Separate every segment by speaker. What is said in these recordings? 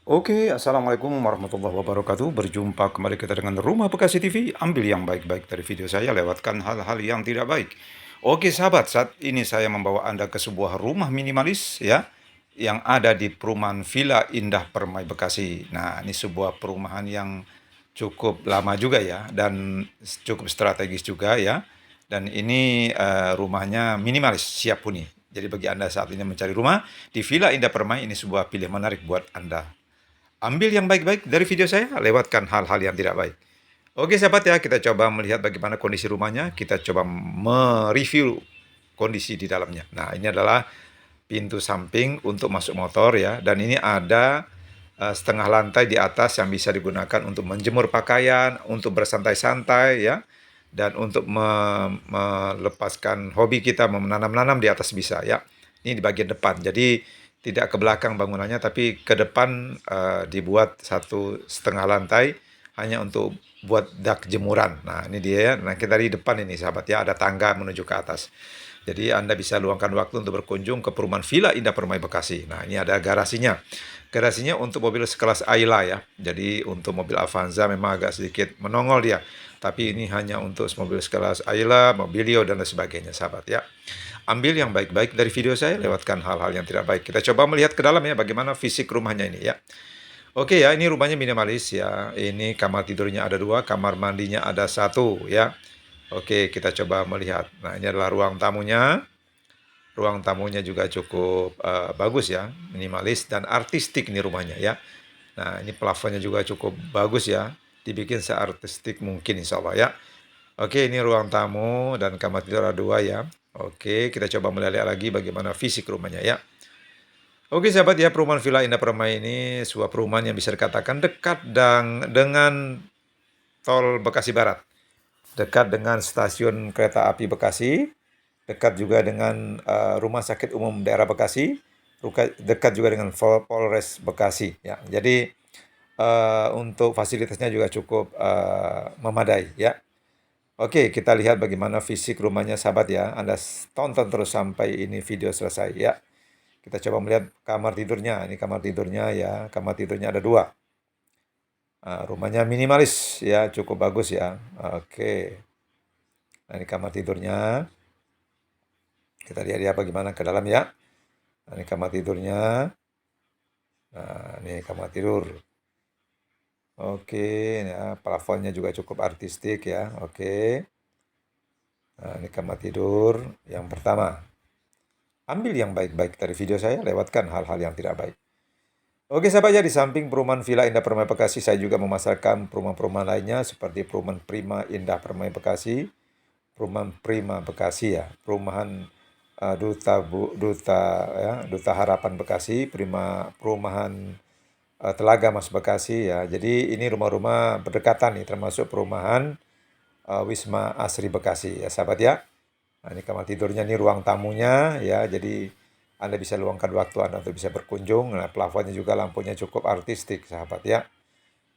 Speaker 1: Assalamualaikum warahmatullahi wabarakatuh. Berjumpa kembali kita dengan Rumah Bekasi TV. Ambil yang baik-baik dari video saya, lewatkan hal-hal yang tidak baik. Sahabat, saat ini saya membawa Anda ke sebuah rumah minimalis ya, yang ada di perumahan Villa Indah Permai Bekasi. Nah, ini sebuah perumahan yang cukup lama juga ya, dan cukup strategis juga ya. Dan ini rumahnya minimalis, siap huni. Jadi bagi Anda saat ini mencari rumah di Villa Indah Permai, ini sebuah pilihan menarik buat Anda. Ambil yang baik-baik dari video saya, lewatkan hal-hal yang tidak baik. Sahabat ya, kita coba melihat bagaimana kondisi rumahnya. Kita coba mereview kondisi di dalamnya. Nah, ini adalah pintu samping untuk masuk motor ya. Dan ini ada setengah lantai di atas yang bisa digunakan untuk menjemur pakaian, untuk bersantai-santai ya. Dan untuk melepaskan hobi kita, menanam-nanam di atas bisa ya. Ini di bagian depan. Jadi tidak ke belakang bangunannya, tapi ke depan dibuat satu setengah lantai hanya untuk buat dak jemuran. Nah, ini dia. Nah, kita di depan ini sahabat ya, ada tangga menuju ke atas. Jadi Anda bisa luangkan waktu untuk berkunjung ke perumahan Villa Indah Permai Bekasi. Nah, ini ada garasinya. Garasinya untuk mobil sekelas Ayla ya. Jadi untuk mobil Avanza memang agak sedikit menongol dia. Tapi ini hanya untuk mobil sekelas Ayla, Mobilio, dan lain sebagainya sahabat ya. Ambil yang baik-baik dari video saya, lewatkan hal-hal yang tidak baik. Kita coba melihat ke dalam ya, bagaimana fisik rumahnya ini ya. Ya, ini rumahnya minimalis ya. Ini kamar tidurnya ada 2, kamar mandinya ada 1 ya. Kita coba melihat. Nah, ini adalah ruang tamunya. Ruang tamunya juga cukup bagus ya, minimalis dan artistik ini rumahnya ya. Nah, ini plafonnya juga cukup bagus ya, dibikin seartistik mungkin insya Allah ya. Ini ruang tamu dan kamar tidur ada 2 ya. Kita coba melihat lagi bagaimana fisik rumahnya ya. Sahabat ya, perumahan Villa Indah Permai ini sebuah perumahan yang bisa dikatakan dekat dengan tol Bekasi Barat. Dekat dengan stasiun kereta api Bekasi, dekat juga dengan Rumah Sakit Umum Daerah Bekasi, dekat juga dengan Polres Bekasi ya. Jadi untuk fasilitasnya juga cukup memadai ya. Kita lihat bagaimana fisik rumahnya sahabat ya. Anda tonton terus sampai ini video selesai ya. Kita coba melihat kamar tidurnya. Ini kamar tidurnya ya. Kamar tidurnya ada 2. Rumahnya minimalis ya, cukup bagus ya. Nah, ini kamar tidurnya. Kita lihat ya bagaimana ke dalam ya. Nah, ini kamar tidurnya. Nah, ini kamar tidur. Ya, plafonnya juga cukup artistik ya. Nah, ini kamar tidur yang pertama. Ambil yang baik-baik dari video saya, lewatkan hal-hal yang tidak baik. Sahabat ya, di samping perumahan Villa Indah Permai Bekasi, saya juga memasarkan perumahan-perumahan lainnya seperti perumahan Prima Indah Permai Bekasi, perumahan Prima Bekasi ya, perumahan Duta Harapan Bekasi, perumahan Telaga Mas Bekasi ya. Jadi ini rumah-rumah berdekatan nih, termasuk perumahan Wisma Asri Bekasi ya sahabat ya. Nah, ini kamar tidurnya, nih ruang tamunya ya. Jadi Anda bisa luangkan waktu Anda untuk bisa berkunjung. Nah, plafonnya juga lampunya cukup artistik sahabat ya.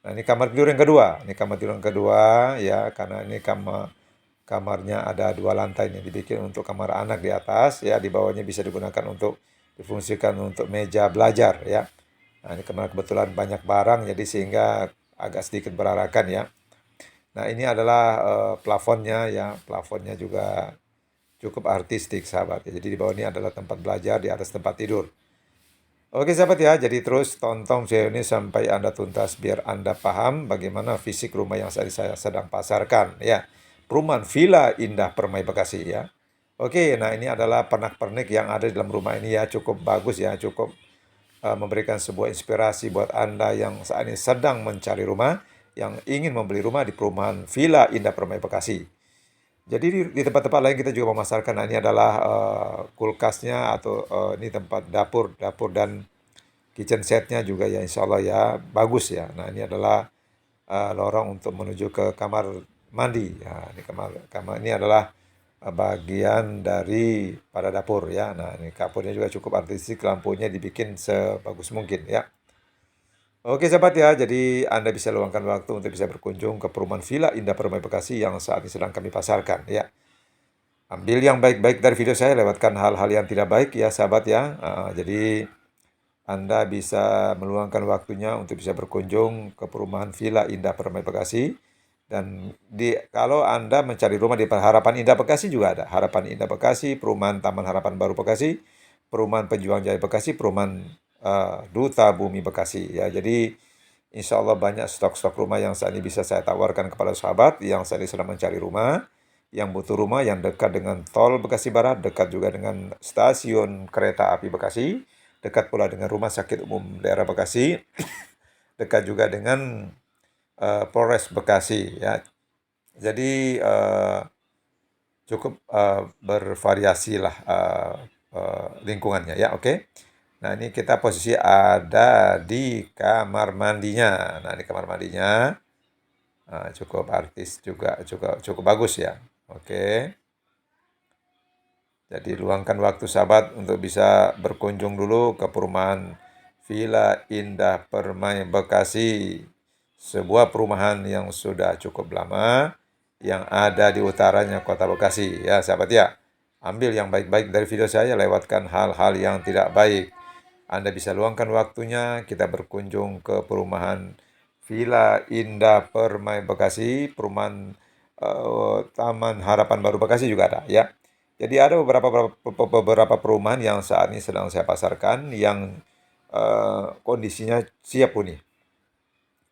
Speaker 1: Nah, ini kamar tidur yang kedua. Ini kamar tidur yang kedua ya, karena ini kamarnya ada 2 lantai nih, dibikin untuk kamar anak di atas ya, di bawahnya bisa digunakan untuk difungsikan untuk meja belajar ya. Nah, ini kamar kebetulan banyak barang jadi sehingga agak sedikit berarakan ya. Nah, ini adalah plafonnya ya. Plafonnya juga cukup artistik sahabat ya. Jadi di bawah ini adalah tempat belajar, di atas tempat tidur. Sahabat ya, jadi terus tonton video ini sampai Anda tuntas biar Anda paham bagaimana fisik rumah yang saya sedang pasarkan ya. Perumahan Villa Indah Permai Bekasi ya. Nah ini adalah pernak-pernik yang ada di dalam rumah ini ya, cukup bagus ya, cukup memberikan sebuah inspirasi buat Anda yang saat ini sedang mencari rumah, yang ingin membeli rumah di perumahan Villa Indah Permai Bekasi. Jadi di tempat-tempat lain kita juga memasarkan. Nah, ini adalah kulkasnya atau ini tempat dapur dan kitchen setnya juga ya, insya Allah ya bagus ya. Nah, ini adalah lorong untuk menuju ke kamar mandi. Ya, ini kamar ini adalah bagian dari pada dapur ya. Nah, ini dapurnya juga cukup artistik, lampunya dibikin sebagus mungkin ya. Sahabat ya, jadi Anda bisa luangkan waktu untuk bisa berkunjung ke perumahan Villa Indah Permai Bekasi yang saat ini sedang kami pasarkan ya. Ambil yang baik-baik dari video saya, lewatkan hal-hal yang tidak baik ya sahabat ya. Jadi Anda bisa meluangkan waktunya untuk bisa berkunjung ke perumahan Villa Indah Permai Bekasi. Dan kalau Anda mencari rumah di Harapan Indah Bekasi juga ada. Harapan Indah Bekasi, perumahan Taman Harapan Baru Bekasi, perumahan Pejuang Jaya Bekasi, perumahan Duta Bumi Bekasi. Ya, jadi insya Allah banyak stok-stok rumah yang saat ini bisa saya tawarkan kepada sahabat yang saat ini sedang mencari rumah, yang butuh rumah yang dekat dengan tol Bekasi Barat, dekat juga dengan stasiun kereta api Bekasi, dekat pula dengan Rumah Sakit Umum Daerah Bekasi, dekat juga dengan Polres Bekasi. Ya, jadi cukup bervariasi lah lingkungannya ya, oke. Nah, ini kita posisi ada di kamar mandinya. Nah, di kamar mandinya cukup artis juga, cukup bagus ya. Oke. Jadi luangkan waktu sahabat untuk bisa berkunjung dulu ke perumahan Villa Indah Permai Bekasi. Sebuah perumahan yang sudah cukup lama yang ada di utaranya Kota Bekasi. Ya, sahabat ya. Ambil yang baik-baik dari video saya, lewatkan hal-hal yang tidak baik. Anda bisa luangkan waktunya, kita berkunjung ke perumahan Villa Indah Permai Bekasi, perumahan Taman Harapan Baru Bekasi juga ada ya. Jadi ada beberapa perumahan yang saat ini sedang saya pasarkan yang kondisinya siap huni.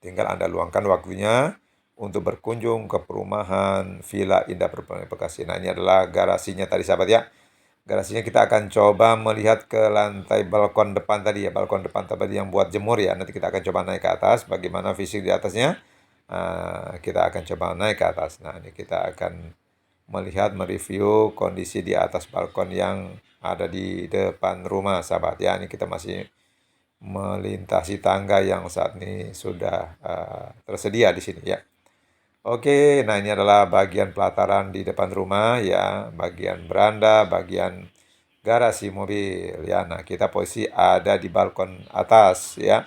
Speaker 1: Tinggal Anda luangkan waktunya untuk berkunjung ke perumahan Villa Indah Permai Bekasi. Nah, ini adalah garasinya tadi sahabat ya. Garasinya kita akan coba melihat ke lantai balkon depan tadi ya, balkon depan tadi yang buat jemur ya. Nanti kita akan coba naik ke atas, bagaimana fisik di atasnya. Kita akan coba naik ke atas. Nah, ini kita akan melihat, mereview kondisi di atas balkon yang ada di depan rumah sahabat ya. Ini kita masih melintasi tangga yang saat ini sudah tersedia di sini ya. Oke, nah ini adalah bagian pelataran di depan rumah ya, bagian beranda, bagian garasi mobil ya. Nah, kita posisi ada di balkon atas ya.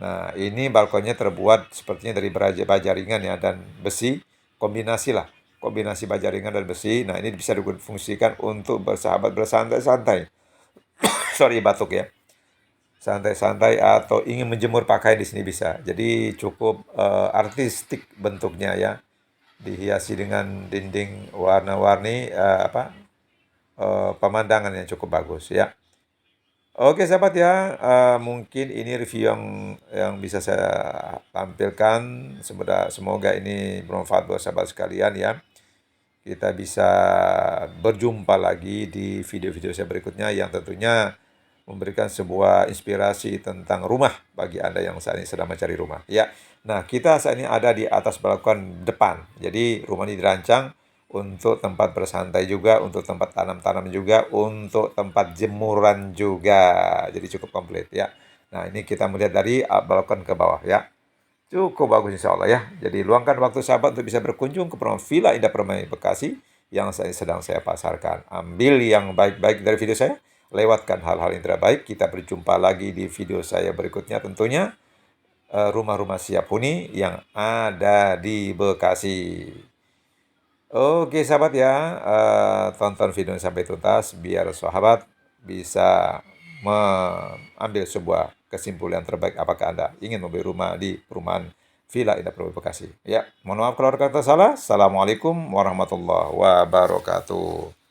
Speaker 1: Nah, ini balkonnya terbuat sepertinya dari baja ringan ya dan besi, kombinasi lah, kombinasi baja ringan dan besi. Nah, ini bisa difungsikan untuk bersahabat bersantai-santai. Sorry, batuk ya. Santai-santai atau ingin menjemur pakaian di sini bisa. Jadi cukup artistik bentuknya ya. Dihiasi dengan dinding warna-warni pemandangan yang cukup bagus ya. Oke sahabat ya, mungkin ini review yang bisa saya tampilkan. Semoga ini bermanfaat buat sahabat sekalian ya. Kita bisa berjumpa lagi di video-video saya berikutnya yang tentunya memberikan sebuah inspirasi tentang rumah bagi Anda yang saat ini sedang mencari rumah. Ya, nah kita saat ini ada di atas balkon depan. Jadi rumah ini dirancang untuk tempat bersantai juga, untuk tempat tanam-tanam juga, untuk tempat jemuran juga. Jadi cukup komplit ya. Nah, ini kita melihat dari balkon ke bawah ya. Cukup bagus insya Allah ya. Jadi luangkan waktu sahabat untuk bisa berkunjung ke perumahan Villa Indah Permai Bekasi yang sedang saya pasarkan. Ambil yang baik-baik dari video saya, lewatkan hal-hal yang tidak baik. Kita berjumpa lagi di video saya berikutnya tentunya. Rumah-rumah siap huni yang ada di Bekasi. Oke sahabat ya, tonton video sampai tuntas biar sahabat bisa mengambil sebuah kesimpulan terbaik apakah Anda ingin membeli rumah di perumahan Villa Indah Permai Bekasi. Ya, mohon maaf kalau ada kata salah. Assalamualaikum warahmatullahi wabarakatuh.